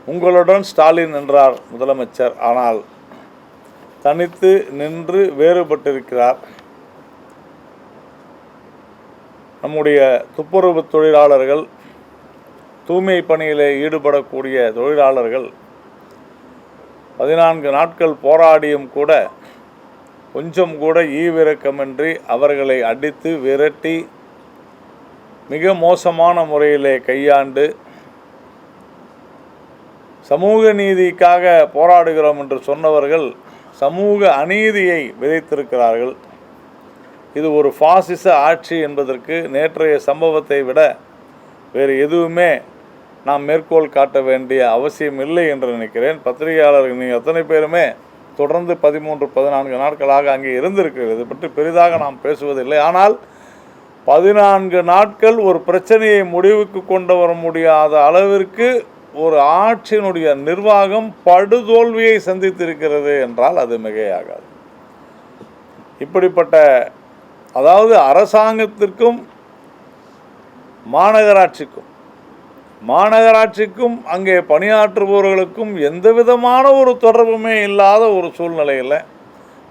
உங்களுடன் ஸ்டாலின் என்றார் முதலமைச்சர். ஆனால் தனித்து நின்று வேறுபட்டிருக்கிறார். நம்முடைய துப்புரவு தொழிலாளர்கள், தூய்மை பணியிலே ஈடுபடக்கூடிய தொழிலாளர்கள் 14 நாட்கள் போராடியும் கூட கொஞ்சம் கூட ஈவிரக்கமின்றி அவர்களை அடித்து விரட்டி மிக மோசமான முறையிலே கையாண்டு சமூக நீதிக்காக போராடுகிறோம் என்று சொன்னவர்கள் சமூக அநீதியை விதைத்திருக்கிறார்கள். இது ஒரு பாசிச ஆட்சி என்பதற்கு நேற்றைய சம்பவத்தை விட வேறு எதுவுமே நாம் மேற்கோள் காட்ட வேண்டிய அவசியம் இல்லை என்று நினைக்கிறேன். பத்திரிகையாளர்கள் நீங்கள் அத்தனை பேருமே தொடர்ந்து 13-14 நாட்களாக அங்கே இருந்திருக்கிறது. இது பற்றி பெரிதாக நாம் பேசுவதில்லை. ஆனால் 14 நாட்கள் ஒரு பிரச்சனையை முடிவுக்கு கொண்டு வர முடியாத அளவிற்கு ஒரு ஆட்சியினுடைய நிர்வாகம் படுதோல்வியை சந்தித்திருக்கிறது என்றால் அது மிகையாகாது. இப்படிப்பட்ட அதாவது அரசாங்கத்திற்கும் மாநகராட்சிக்கும் அங்கே பணியாற்றுபவர்களுக்கும் எந்த விதமான ஒரு தொடர்புமே இல்லாத ஒரு சூழ்நிலையில்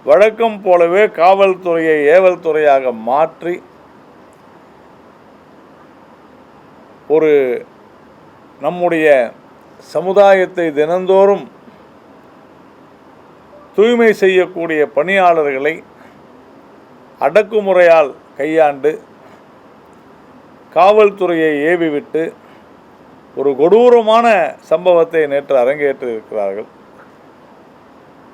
வழக்கம் போலவே காவல்துறையை ஏவல் துறையாக மாற்றி ஒரு நம்முடைய சமுதாயத்தை தினந்தோறும் தூய்மை செய்யக்கூடிய பணியாளர்களை அடக்குமுறையால் கையாண்டு காவல்துறையை ஏவிவிட்டு ஒரு கொடூரமான சம்பவத்தை நேற்று அரங்கேற்றிருக்கிறார்கள்.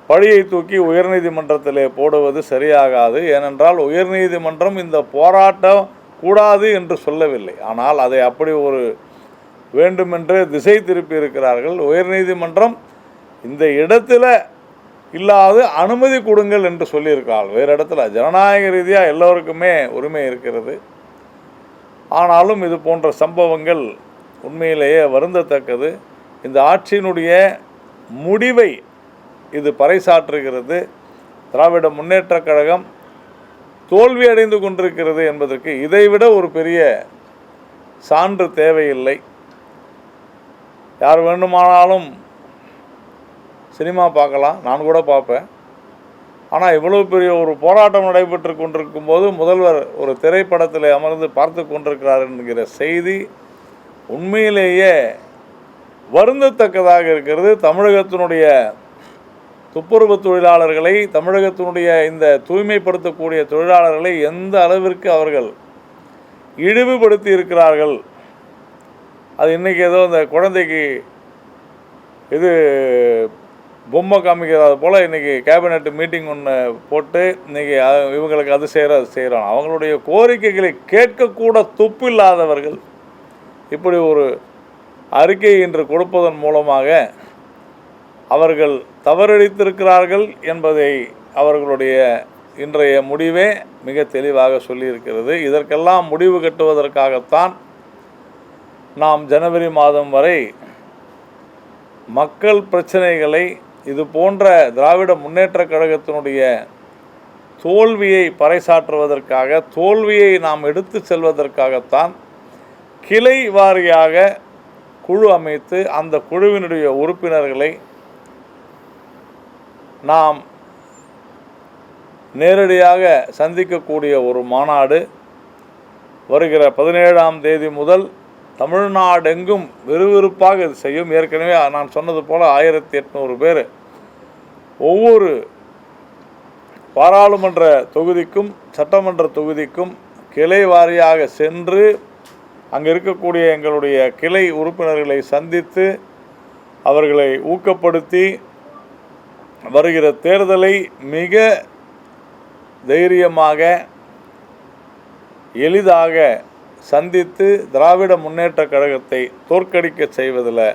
பழியை தூக்கி உயர்நீதிமன்றத்திலே போடுவது சரியாகாது. ஏனென்றால் உயர்நீதிமன்றம் இந்த போராட்டம் கூடாது என்று சொல்லவில்லை. ஆனால் அதை அப்படி ஒரு வேண்டுமென்றே திசை திருப்பி இருக்கிறார்கள். உயர்நீதிமன்றம் இந்த இடத்துல இல்லாது அனுமதி கொடுங்கள் என்று சொல்லியிருக்கிறார்கள். வேறு இடத்துல ஜனநாயக ரீதியாக எல்லோருக்குமே உரிமை இருக்கிறது. ஆனாலும் இது போன்ற சம்பவங்கள் உண்மையிலேயே வருந்தத்தக்கது. இந்த ஆட்சியினுடைய முடிவை இது பறைசாற்றுகிறது. திராவிட முன்னேற்றக் கழகம் தோல்வி அடைந்து கொண்டிருக்கிறது என்பதற்கு இதைவிட ஒரு பெரிய சான்று தேவையில்லை. யார் வேண்டுமானாலும் சினிமா பார்க்கலாம், நான் கூட பார்ப்பேன். ஆனால் இவ்வளோ பெரிய ஒரு போராட்டம் நடைபெற்று கொண்டிருக்கும் போது முதல்வர் ஒரு திரைப்படத்தில் அமர்ந்து பார்த்து கொண்டிருக்கிறார் என்கிற செய்தி உண்மையிலேயே வருந்தத்தக்கதாக இருக்கிறது. தமிழகத்தினுடைய துப்புரவு தொழிலாளர்களை, தமிழகத்தினுடைய இந்த தூய்மைப்படுத்தக்கூடிய தொழிலாளர்களை எந்த அளவிற்கு அவர்கள் இழிவுபடுத்தி இருக்கிறார்கள். அது இன்றைக்கி ஏதோ அந்த குழந்தைக்கு இது பொம்மை காமிக்கிறது போல் இன்றைக்கி கேபினெட் மீட்டிங் ஒன்று போட்டு இன்றைக்கி இவங்களுக்கு அது செய்கிறோம். அவங்களுடைய கோரிக்கைகளை கேட்கக்கூட துப்பில்லாதவர்கள் இப்படி ஒரு அறிக்கை இன்று கொடுப்பதன் மூலமாக அவர்கள் தவறளித்திருக்கிறார்கள் என்பதை அவர்களுடைய இன்றைய முடிவே மிக தெளிவாக சொல்லியிருக்கிறது. இதற்கெல்லாம் முடிவு கட்டுவதற்காகத்தான் நாம் ஜனவரி மாதம் வரை மக்கள் பிரச்சனைகளை, இது போன்ற திராவிட முன்னேற்றக் கழகத்தினுடைய தோல்வியை பறைசாற்றுவதற்காக, தோல்வியை நாம் எடுத்து செல்வதற்காகத்தான் கிளை வாரியாக குழு அமைத்து அந்த குழுவினுடைய உறுப்பினர்களை நாம் நேரடியாக சந்திக்கக்கூடிய ஒரு மாநாடு வருகிற 17ஆம் தேதி முதல் தமிழ்நாடெங்கும் விறுவிறுப்பாக இது செய்யும். ஏற்கனவே நான் சொன்னது போல் 1800 பேர் ஒவ்வொரு பாராளுமன்ற தொகுதிக்கும் சட்டமன்ற தொகுதிக்கும் கிளை வாரியாக சென்று அங்கே இருக்கக்கூடிய எங்களுடைய கிளை உறுப்பினர்களை சந்தித்து அவர்களை ஊக்கப்படுத்தி வருகிற தேர்தலை மிக தைரியமாக எளிதாக சந்தித்து திராவிட முன்னேற்றக் கழகத்தை தோற்கடிக்க செய்வதில்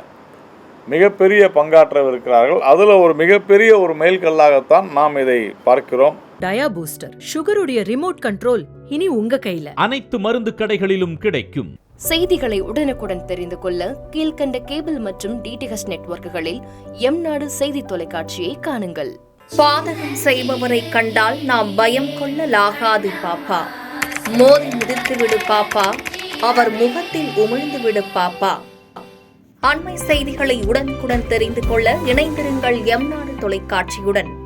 மிகப்பெரிய பங்காற்றவிருக்கிறார்கள். அதில் ஒரு மிகப்பெரிய ஒரு மைல்கல்லாகத்தான் நாம் இதை பார்க்கிறோம். டயா பூஸ்டர் சுகருடைய ரிமோட் கண்ட்ரோல் இனி உங்க கையில. அனைத்து மருந்து கடைகளிலும் கிடைக்கும். செய்திகளை உடனுக்குடன் தெரிந்து கொள்ள கீழ்கண்ட கேபிள் மற்றும் டிடிஹெச் நெட்வொர்க்குகளில் எம்நாடு செய்தி தொலைக்காட்சியை காணுங்கள். பாதகம் செய்பவரை கண்டால் நாம் பயம் கொள்ளலாகாது பாப்பா. மோதி மிதித்து விடு பாப்பா, அவர் முகத்தில் உமிழ்ந்து விடு பாப்பா. அண்மை செய்திகளை உடனுக்குடன் தெரிந்து கொள்ள இணைந்திருங்கள் எம் நாடு தொலைக்காட்சியுடன்.